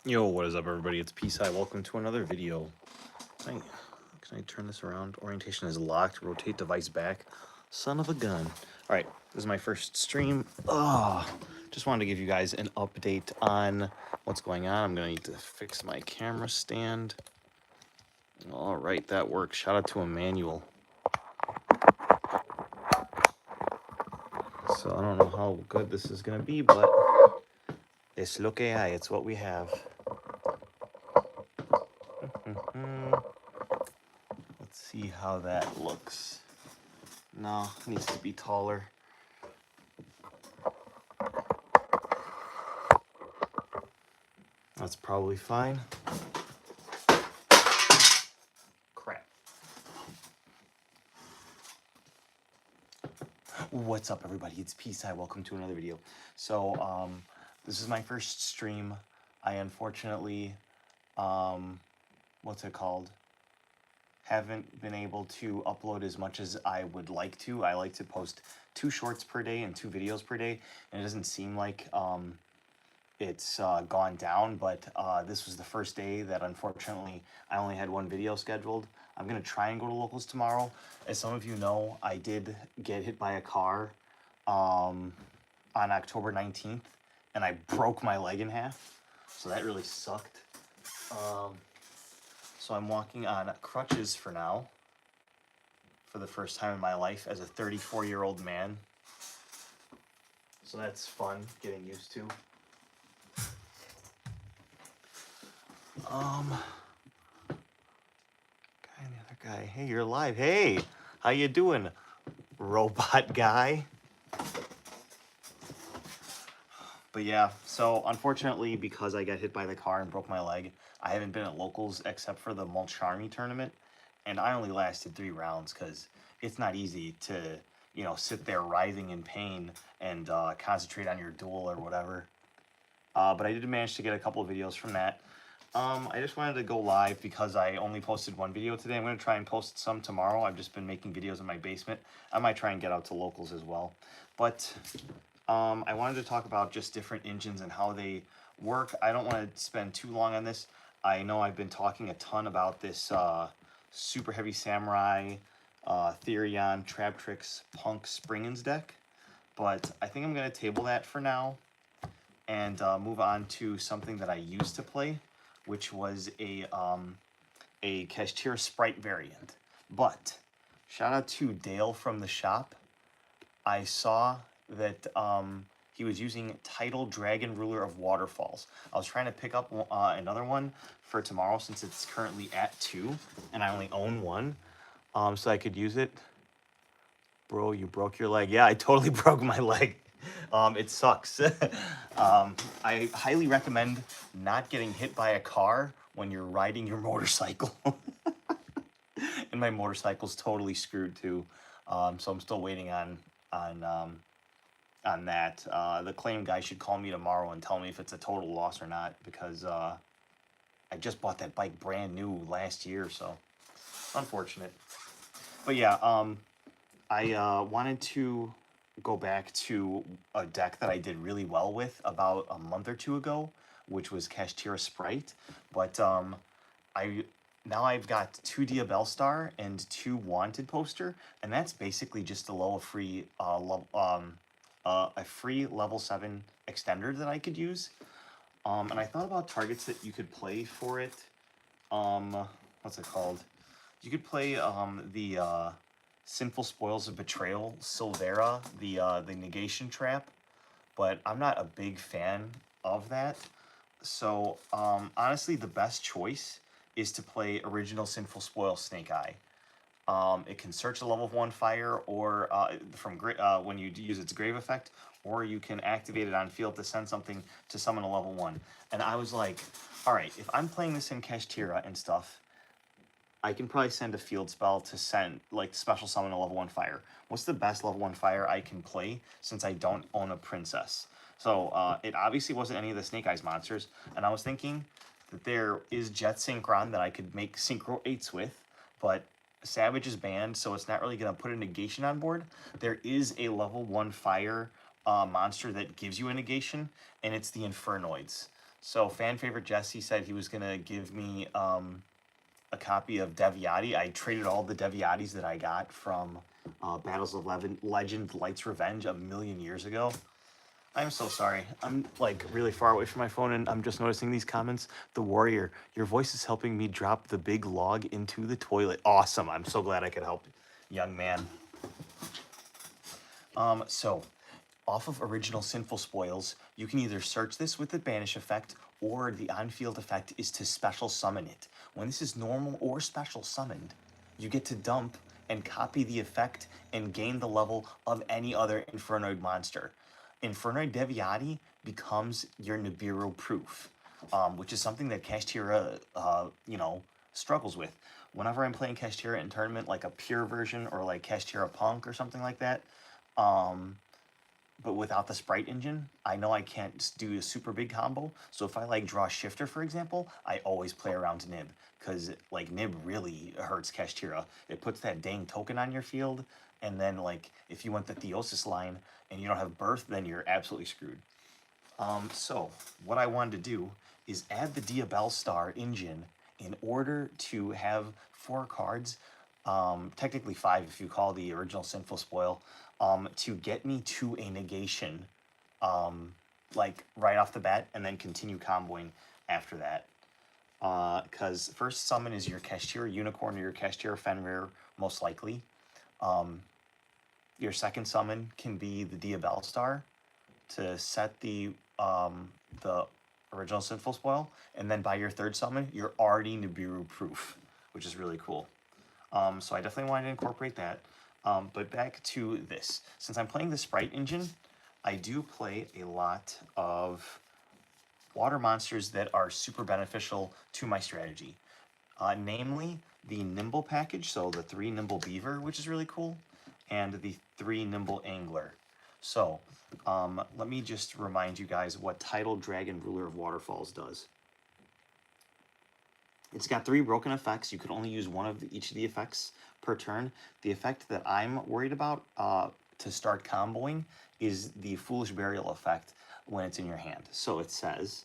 Yo, what is up, everybody? It's psaiYGO. Welcome to another video. Can I turn this around? Orientation is locked. Rotate device back. Son of a gun. All right, this is my first stream. Just wanted to give you guys an update on what's going on. I'm gonna need to fix my camera stand. All right, that works. Shout out to Emmanuel. So I don't know how good this is gonna be, but it's lo que hay. It's what we have. Let's see how that looks. No, it needs to be taller. That's probably fine. Crap. What's up, everybody? It's psaiYGO. Welcome to another video. So, this is my first stream. I unfortunately, what's it called? Haven't been able to upload as much as I would like to. I like to post 2 shorts per day and 2 videos per day, and it doesn't seem like it's gone down, but this was the first day that unfortunately I only had 1 video scheduled. I'm gonna try and go to locals tomorrow. As some of you know, I did get hit by a car on October 19th, and I broke my leg in half, so that really sucked. So I'm walking on crutches for now, for the first time in my life as a 34-year-old man. So that's fun, getting used to. Guy and the other guy. Hey, you're alive. Hey, how you doing, robot guy? But yeah, so unfortunately, because I got hit by the car and broke my leg, I haven't been at locals except for the Mulcharmy tournament, and I only lasted 3 rounds because it's not easy to, you know, sit there writhing in pain and concentrate on your duel or whatever. But I did manage to get a couple of videos from that. I just wanted to go live because I only posted 1 video today. I'm going to try and post some tomorrow. I've just been making videos in my basement. I might try and get out to locals as well. But I wanted to talk about just different engines and how they work. I don't want to spend too long on this. I know I've been talking a ton about this Super Heavy Samurai Therion Traptrix Punk Springens deck, but I think I'm going to table that for now and move on to something that I used to play, which was a Kashtira Sprite variant. But shout out to Dale from the shop. I saw that he was using Tidal Dragon Ruler of Waterfalls. I was trying to pick up another one for tomorrow since it's currently at 2 and I only own 1, so I could use it. Bro, you broke your leg. Yeah, I totally broke my leg. It sucks. I highly recommend not getting hit by a car when you're riding your motorcycle. And my motorcycle's totally screwed too. So I'm still waiting on that. The claim guy should call me tomorrow and tell me if it's a total loss or not, because I just bought that bike brand new last year, so unfortunate. But yeah, I wanted to go back to a deck that I did really well with about a month or 2 ago, which was Kashtira Sprite. But now I've got 2 Diabellstar and 2 Wanted poster, and that's basically just a free level 7 extender that I could use. And I thought about targets that you could play for it. What's it called? You could play the Sinful Spoils of Betrayal, Silvera, the Negation Trap, but I'm not a big fan of that. So honestly, the best choice is to play Original Sinful Spoil Snake Eye. It can search a level 1 fire, or when you use its grave effect, or you can activate it on field to send something to summon a level 1. And I was like, all right, if I'm playing this in Kashtira and stuff, I can probably send a field spell to special summon a level 1 fire. What's the best level 1 fire I can play since I don't own a princess? So it obviously wasn't any of the Snake Eyes monsters, and I was thinking that there is Jet Synchron that I could make Synchro 8s with, but Savage is banned, so it's not really going to put a negation on board. There is a level 1 fire monster that gives you a negation, and it's the Infernoids. So fan favorite Jesse said he was gonna give me a copy of Deviati. I traded all the Deviatis that I got from Battles of Legend Light's Revenge a million years ago. I'm so sorry. I'm like really far away from my phone and I'm just noticing these comments. The Warrior, your voice is helping me drop the big log into the toilet. Awesome. I'm so glad I could help, young man. So off of original Sinful Spoils, you can either search this with the banish effect, or the on-field effect is to special summon it. When this is normal or special summoned, you get to dump and copy the effect and gain the level of any other Infernoid monster. Infernoid Deviati becomes your Nibiru proof, which is something that Kashtira, struggles with. Whenever I'm playing Kashtira in tournament, like a pure version or like Kashtira Punk or something like that, but without the sprite engine, I know I can't do a super big combo. So if I like draw Shifter, for example, I always play around Nib, because like Nib really hurts Kashtira. It puts that dang token on your field, and then like if you want the Theosis line and you don't have Birth, then you're absolutely screwed. So what I wanted to do is add the Diabell Star engine in order to have 4 cards, technically 5 if you call the original Sinful Spoil, to get me to a negation, like right off the bat, and then continue comboing after that. Because first summon is your Kashtira Unicorn or your Kashtira Fenrir, most likely. Your second summon can be the Diabell Star to set the original Sinful Spoil, and then by your third summon, you're already Nibiru proof, which is really cool. So I definitely wanted to incorporate that. But back to this. Since I'm playing the Sprite engine, I do play a lot of water monsters that are super beneficial to my strategy. Namely, the Nimble package, so the 3 Nimble Beaver, which is really cool, and the 3 Nimble Angler. So, let me just remind you guys what Tidal Dragon Ruler of Waterfalls does. It's got 3 broken effects. You can only use one of each of the effects per turn. The effect that I'm worried about to start comboing is the Foolish Burial effect when it's in your hand. So it says,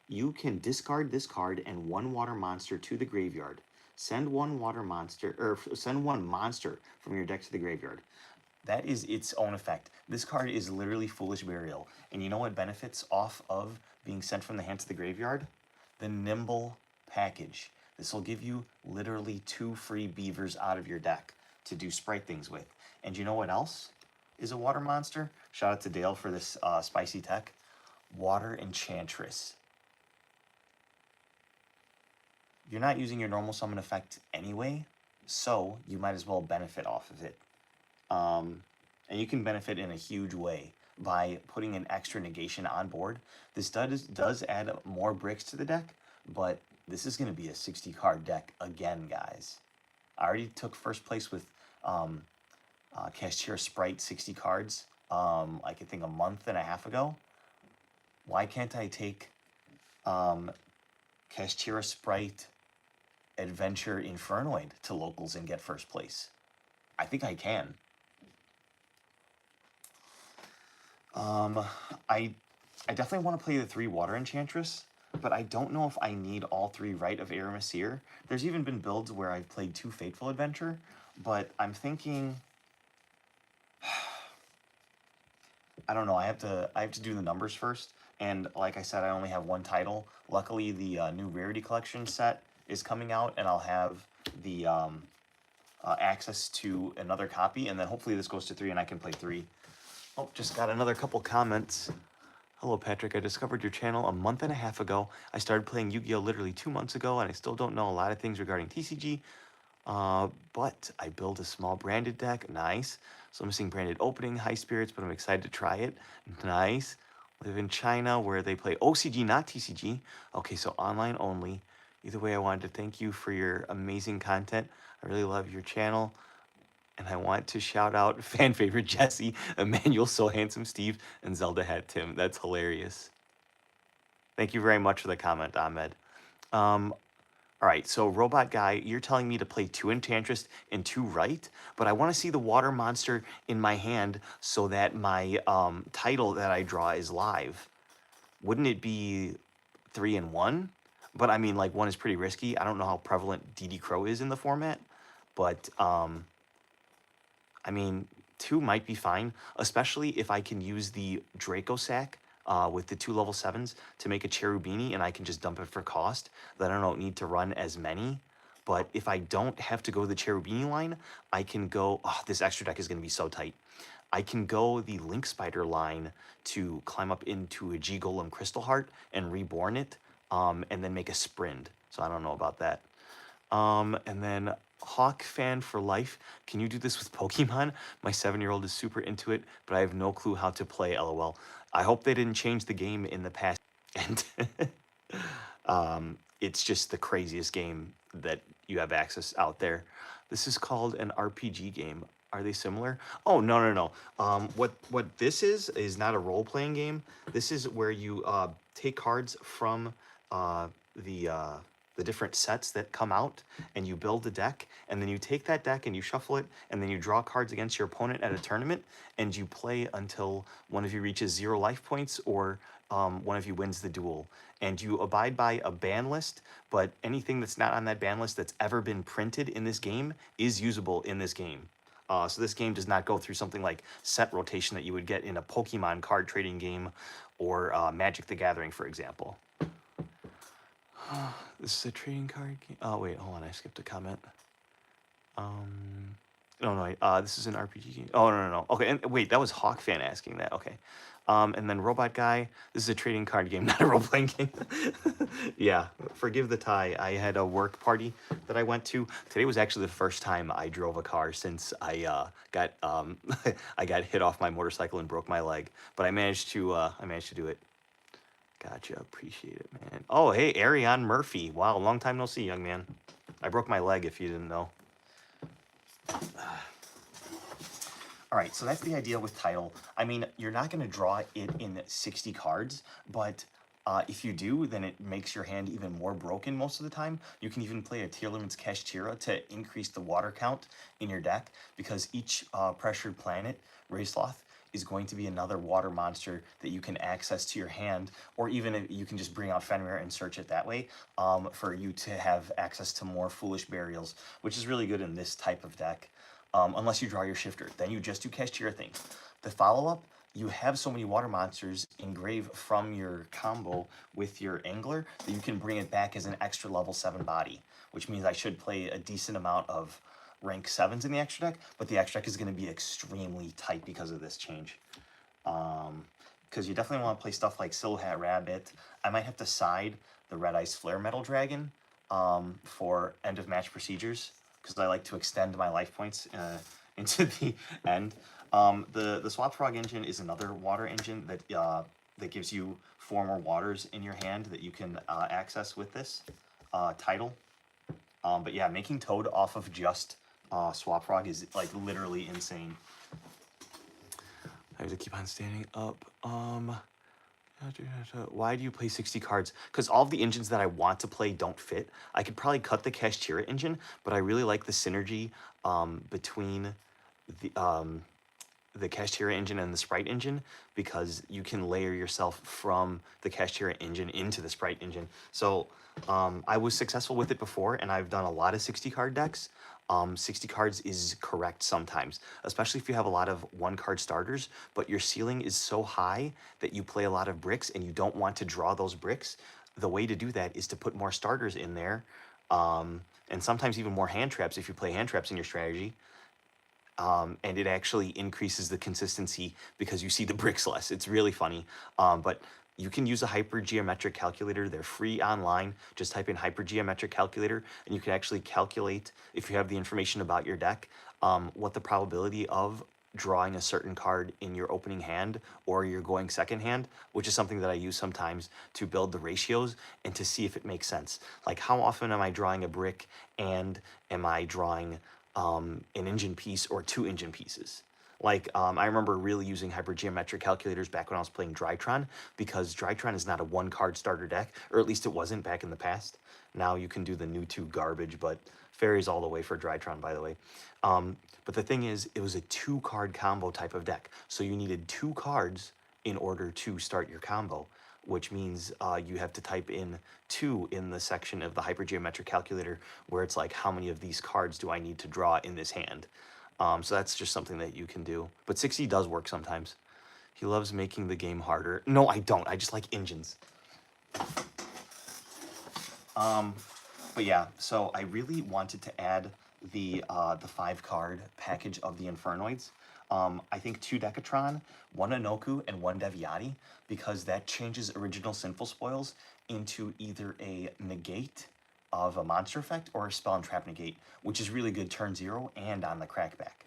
you can discard this card and 1 water monster to the graveyard. Send 1 water monster, or send 1 monster from your deck to the graveyard. That is its own effect. This card is literally Foolish Burial. And you know what benefits off of being sent from the hand to the graveyard? The Nimble package. This will give you literally 2 free beavers out of your deck to do sprite things with. And you know what else is a water monster? Shout out to Dale for this spicy tech. Water Enchantress. You're not using your normal summon effect anyway, so you might as well benefit off of it. And you can benefit in a huge way by putting an extra negation on board. This does add more bricks to the deck, but this is going to be a 60-card deck again, guys. I already took first place with Kashtira Sprite 60 cards, like I think a month and a half ago. Why can't I take Kashtira Sprite Adventure Infernoid to locals and get first place? I think I can. I definitely want to play the 3 Water Enchantress, but I don't know if I need all 3 Rite of Aramasir. There's even been builds where I've played 2 Fateful Adventure, but I'm thinking, I don't know. I have to do the numbers first, and like I said, I only have 1 title. Luckily, the new Rarity Collection set is coming out, and I'll have the access to another copy, and then hopefully this goes to 3 and I can play 3. Oh, just got another couple comments. Hello, Patrick. I discovered your channel a month and a half ago. I started playing Yu-Gi-Oh! Literally 2 months ago, and I still don't know a lot of things regarding TCG. But I built a small branded deck. Nice. So I'm missing branded opening, high spirits, but I'm excited to try it. Nice. Live in China where they play OCG, not TCG. Okay, so online only. Either way, I wanted to thank you for your amazing content. I really love your channel. And I want to shout out fan favorite Jesse, Emmanuel So Handsome Steve, and Zelda Hat Tim. That's hilarious. Thank you very much for the comment, Ahmed. All All right, so robot guy, you're telling me to play 2 Enchantress and 2 right, but I want to see the water monster in my hand so that my title that I draw is live. Wouldn't it be 3 and 1? But I mean, like, 1 is pretty risky. I don't know how prevalent DD Crow is in the format, but I mean, 2 might be fine, especially if I can use the Draco sack with the 2 level 7s to make a Cherubini and I can just dump it for cost. Then I don't need to run as many. But if I don't have to go the Cherubini line, I can go, oh, this extra deck is going to be so tight. I can go the Link Spider line to climb up into a G Golem Crystal Heart and reborn it, and then make a Sprint. So I don't know about that. And then Hawk fan for life. Can you do this with Pokemon? My 7-year-old is super into it, but I have no clue how to play. LOL. I hope they didn't change the game in the past. And it's just the craziest game that you have access out there. This is called an RPG game. Are they similar? Oh, no, no, no. What this is not a role-playing game. This is where you take cards from the the different sets that come out, and you build a deck, and then you take that deck and you shuffle it, and then you draw cards against your opponent at a tournament, and you play until one of you reaches 0 life points or one of you wins the duel. And you abide by a ban list, but anything that's not on that ban list that's ever been printed in this game is usable in this game. So this game does not go through something like set rotation that you would get in a Pokemon card trading game or Magic the Gathering, for example. This is a trading card game. Oh, wait, hold on. I skipped a comment. No, no, this is an RPG game. Oh, no, no, no. Okay, and wait, that was Hawk fan asking that. Okay. And then Robot Guy, this is a trading card game, not a role-playing game. Yeah, forgive the tie. I had a work party that I went to. Today was actually the first time I drove a car since I got I got hit off my motorcycle and broke my leg. But I managed to do it. Gotcha, appreciate it, man. Oh, hey, Ariane Murphy. Wow, long time no see, young man. I broke my leg, if you didn't know. All right, so that's the idea with title. I mean, you're not going to draw it in 60 cards, but if you do, then it makes your hand even more broken most of the time. You can even play a Tearlaman's Kashtira to increase the water count in your deck, because each pressured planet, Raceloth, is going to be another water monster that you can access to your hand, or even if you can just bring out Fenrir and search it that way for you to have access to more Foolish Burials, which is really good in this type of deck. Unless you draw your shifter. Then you just do Kashtira things. The follow-up, you have so many water monsters engrave from your combo with your Angler that you can bring it back as an extra level 7 body, which means I should play a decent amount of rank 7s in the extra deck, but the extra deck is going to be extremely tight because of this change. Because you definitely want to play stuff like Silhat Rabbit. I might have to side the Red Ice Flare Metal Dragon for end of match procedures, because I like to extend my life points into the end. The Swap Frog engine is another water engine that that gives you 4 more waters in your hand that you can access with this title. But yeah, making Toad off of just Swap Frog is like literally insane. I have to keep on standing up. Why do you play 60 cards? Because all of the engines that I want to play don't fit. I could probably cut the Kashtira engine, but I really like the synergy between the Kashtira engine and the Sprite engine, because you can layer yourself from the Kashtira engine into the Sprite engine. So I was successful with it before, and I've done a lot of 60 card decks. 60 cards is correct sometimes, especially if you have a lot of 1-card starters, but your ceiling is so high that you play a lot of bricks and you don't want to draw those bricks. The way to do that is to put more starters in there, and sometimes even more hand traps if you play hand traps in your strategy. And it actually increases the consistency because you see the bricks less. It's really funny. But you can use a hypergeometric calculator. They're free online. Just type in hypergeometric calculator, and you can actually calculate, if you have the information about your deck, what the probability of drawing a certain card in your opening hand or your going second hand, which is something that I use sometimes to build the ratios and to see if it makes sense. Like, how often am I drawing a brick and am I drawing an engine piece or 2 engine pieces? Like, I remember really using hypergeometric calculators back when I was playing Drytron, because Drytron is not a one card starter deck, or at least it wasn't back in the past. Now you can do the new 2 garbage, but fairies all the way for Drytron, by the way. But the thing is, it was a 2 card combo type of deck. So you needed 2 cards in order to start your combo, which means you have to type in 2 in the section of the hypergeometric calculator where it's like, how many of these cards do I need to draw in this hand? So that's just something that you can do. But 6E does work sometimes. He loves making the game harder. No, I don't. I just like engines. But yeah, so I really wanted to add the 5 card package of the Infernoids. I think 2 Decatron, 1 Anoku, and 1 Deviati, because that changes original Sinful Spoils into either a negate of a monster effect or a spell and trap negate, which is really good turn 0 and on the crackback.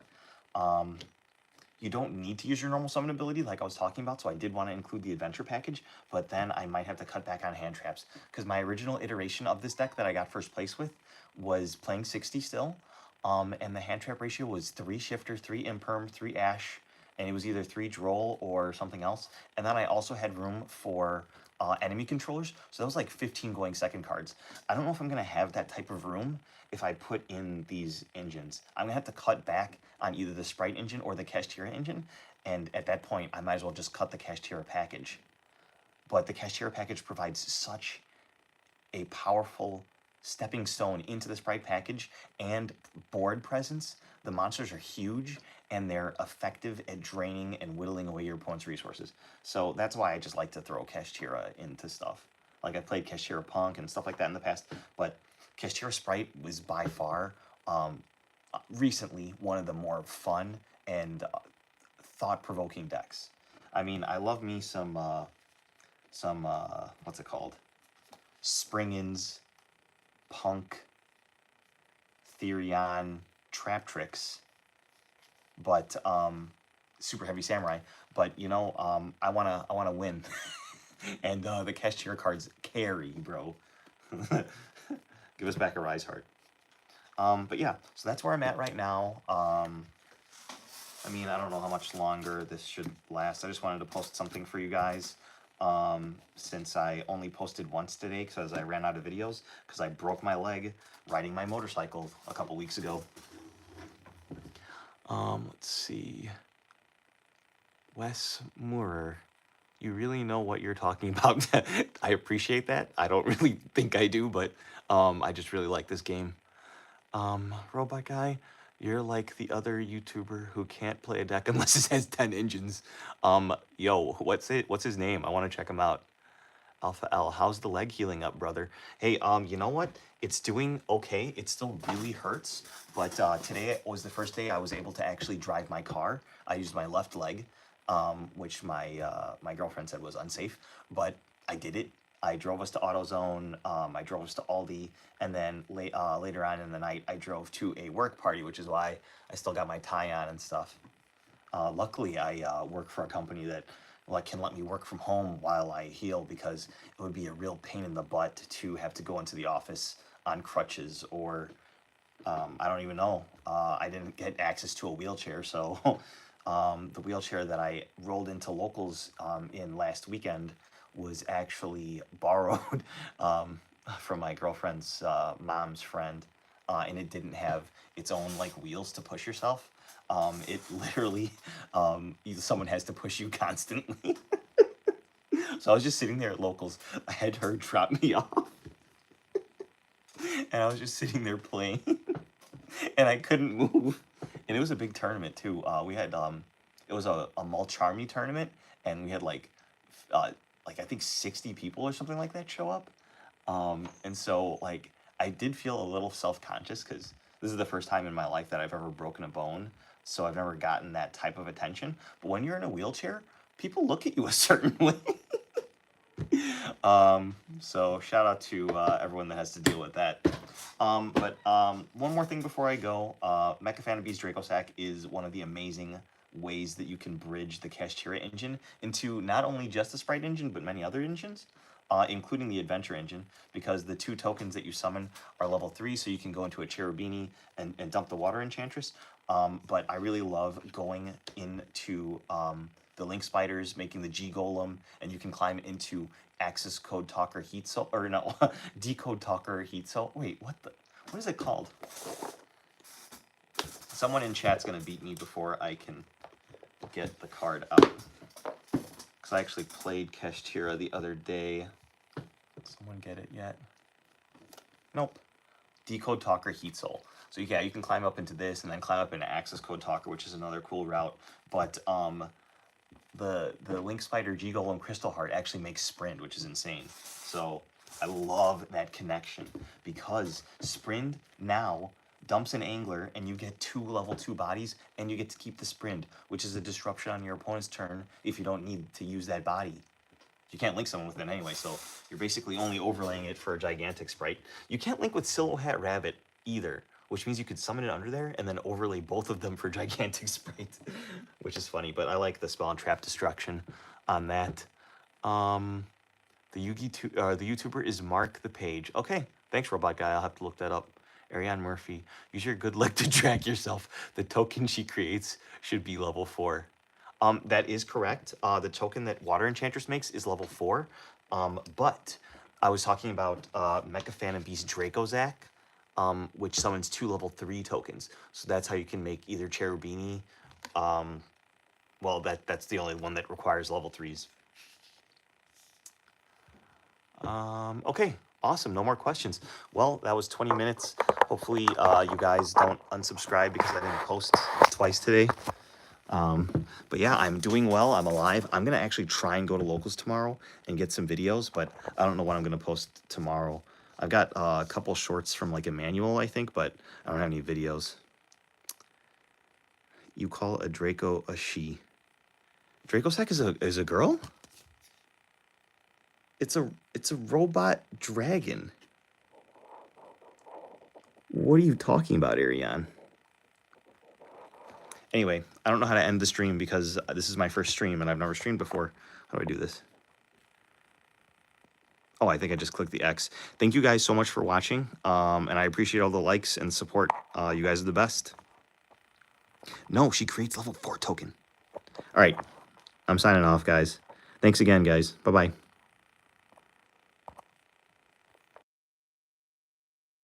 You don't need to use your normal summon ability like I was talking about, so I did want to include the adventure package, but then I might have to cut back on hand traps, because my original iteration of this deck that I got first place with was playing 60 still, and the hand trap ratio was 3 Shifter, 3 Imperm, 3 Ash, and it was either 3 Droll or something else, and then I also had room for enemy controllers, so that was like 15 going second cards. I don't know if I'm going to have that type of room if I put in these engines. I'm going to have to cut back on either the Sprite engine or the Kashtira engine, and at that point, I might as well just cut the Kashtira package. But the Kashtira package provides such a powerful stepping stone into the Sprite package and board presence. The monsters are huge, and they're effective at draining and whittling away your opponent's resources. So that's why I just like to throw Kashtira into stuff. Like, I played Kashtira Punk and stuff like that in the past, but Kashtira Sprite was by far, recently, one of the more fun and thought-provoking decks. I mean, I love me some what's it called? Springins, Punk, Therion, Trap Tricks, but Super Heavy Samurai. But you know, I wanna win, and the Kashtira cards carry, bro. Give us back a Rise Heart. But yeah, so that's where I'm at right now. I mean, I don't know how much longer this should last. I just wanted to post something for you guys. Since I only posted once today because I ran out of videos because I broke my leg riding my motorcycle a couple weeks ago. Let's see. Wes Moorer, you really know what you're talking about. I appreciate that. I don't really think I do, but I just really like this game. Robot Guy, you're like the other YouTuber who can't play a deck unless it has 10 engines. Yo, what's his name? I want to check him out. Alpha L, how's the leg healing up, brother? Hey, you know what? It's doing okay. It still really hurts, but today was the first day I was able to actually drive my car. I used my left leg, which my girlfriend said was unsafe, but I did it. I drove us to AutoZone, I drove us to Aldi, and then later on in the night, I drove to a work party, which is why I still got my tie on and stuff. Luckily, I work for a company that can let me work from home while I heal, because it would be a real pain in the butt to have to go into the office on crutches, or I don't even know. I didn't get access to a wheelchair, so the wheelchair that I rolled into locals in last weekend was actually borrowed from my girlfriend's mom's friend, and it didn't have its own wheels to push yourself. It literally, someone has to push you constantly. So I was just sitting there at locals. I had her drop me off, and I was just sitting there playing, and I couldn't move. And it was a big tournament too. We had it was a Mulcharmy tournament, and we had I think 60 people or something like that show up. And so I did feel a little self-conscious, because this is the first time in my life that I've ever broken a bone. So I've never gotten that type of attention. But when you're in a wheelchair, people look at you a certain way. So shout out to everyone that has to deal with that. But one more thing before I go. Mecha Fan of Beast Dracosack is one of the amazing ways that you can bridge the Kashtira engine into not only just the Sprite engine, but many other engines, including the Adventure engine, because the 2 tokens that you summon are level 3, so you can go into a Cherubini and dump the Water Enchantress, But I really love going into the Link Spiders, making the G Golem, and you can climb into Access Code Talker Heat Soul, or no, Decode Talker Heat Soul. Wait, what is it called? Someone in chat's gonna beat me before I can get the card out. Because I actually played Kashtira the other day. Did someone get it yet? Nope. Decode Talker Heat Soul. So yeah, you can climb up into this and then climb up into Access Code Talker, which is another cool route. But the Link Spider G Golem Crystal Heart actually makes Sprint, which is insane. So I love that connection because Sprint now dumps an Angler and you get 2 level 2 bodies and you get to keep the Sprint, which is a disruption on your opponent's turn if you don't need to use that body. You can't link someone with it anyway, so you're basically only overlaying it for a gigantic sprite. You can't link with Silhouette Rabbit either, which means you could summon it under there and then overlay both of them for gigantic sprite, which is funny, but I like the spell and trap destruction on that. The YouTuber is Mark the Page. Okay, thanks, Robot Guy. I'll have to look that up. Ariane Murphy, use your good luck to track yourself. The token she creates should be level 4. That is correct. The token that Water Enchantress makes is level 4. But I was talking about Mecha Phantom Beast Dracozak, which summons 2 level 3 tokens. So that's how you can make either Cherubini. Well, that's the only one that requires level 3s. Okay, awesome. No more questions. Well, that was 20 minutes. Hopefully, you guys don't unsubscribe because I didn't post twice today. But yeah, I'm doing well. I'm alive. I'm going to actually try and go to locals tomorrow and get some videos, but I don't know what I'm going to post tomorrow. I've got a couple shorts from like Emmanuel, I think, but I don't have any videos. You call a Draco a she. Dracossack is a girl? It's a robot dragon. What are you talking about, Ariane? Anyway, I don't know how to end the stream because this is my first stream and I've never streamed before. How do I do this? Oh, I think I just clicked the X. Thank you guys so much for watching, and I appreciate all the likes and support. You guys are the best. No, she creates level 4 token. All right, I'm signing off, guys. Thanks again, guys. Bye-bye.